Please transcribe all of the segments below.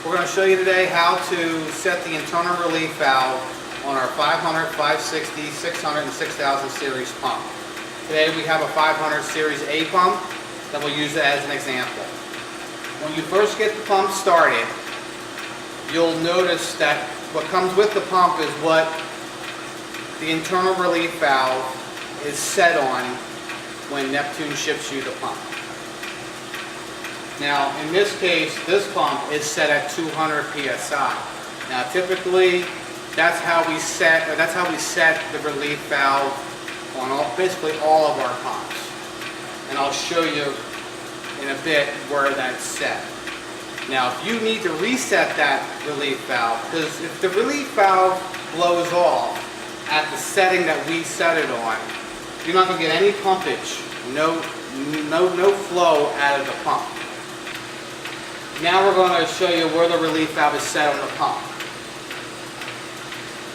We're going to show you today how to set the internal relief valve on our 500, 560, 600, and 6000 series pump. Today we have a 500 series A pump that we'll use as an example. When you first get the pump started, you'll notice that what comes with the pump is what the internal relief valve is set on when Neptune ships you the pump. Now, in this case, this pump is set at 200 psi. Now, typically, that's how we set the relief valve on basically all of our pumps. And I'll show you in a bit where that's set. Now, if you need to reset that relief valve, because if the relief valve blows off at the setting that we set it on, you're not going to get any pumpage, no flow out of the pump. Now we're going to show you where the relief valve is set on the pump.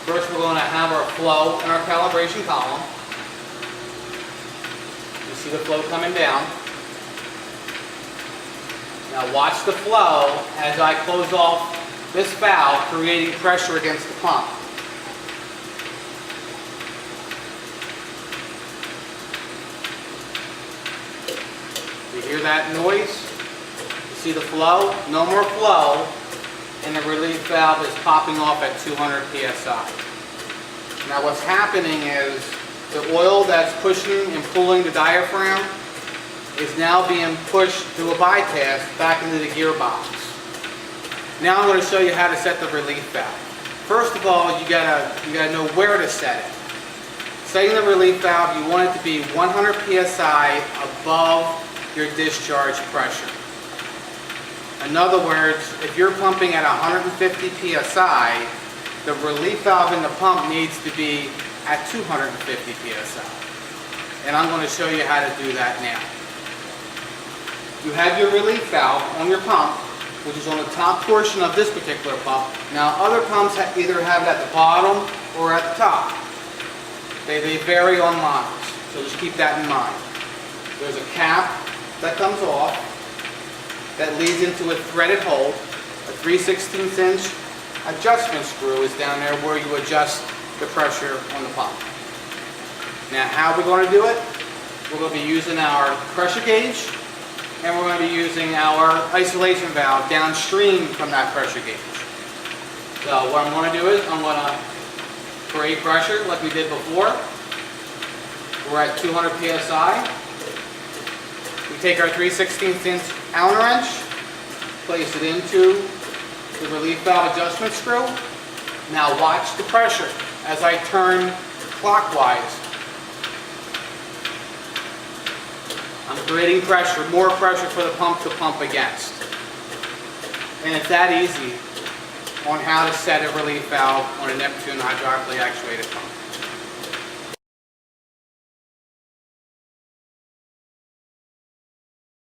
First, we're going to have our flow in our calibration column. You see the flow coming down. Now watch the flow as I close off this valve, creating pressure against the pump. You hear that noise? See the flow? No more flow, and the relief valve is popping off at 200 psi. Now what's happening is the oil that's pushing and pulling the diaphragm is now being pushed through a bypass back into the gearbox. Now I'm going to show you how to set the relief valve. First of all, you gotta know where to set it. Setting the relief valve, you want it to be 100 psi above your discharge pressure. In other words, if you're pumping at 150 psi, the relief valve in the pump needs to be at 250 psi. And I'm going to show you how to do that now. You have your relief valve on your pump, which is on the top portion of this particular pump. Now, other pumps either have it at the bottom or at the top. They vary on models, so just keep that in mind. There's a cap that comes off that leads into a threaded hole. A 3/16 inch adjustment screw is down there where you adjust the pressure on the pump. Now, how we're going to do it? We're going to be using our pressure gauge, and we're going to be using our isolation valve downstream from that pressure gauge. So what I'm going to do is I'm going to create pressure like we did before. We're at 200 psi. We take our 3/16 inch Allen wrench, place it into the relief valve adjustment screw. Now watch the pressure as I turn clockwise. I'm creating pressure, more pressure for the pump to pump against. And it's that easy on how to set a relief valve on a Neptune hydraulically actuated pump.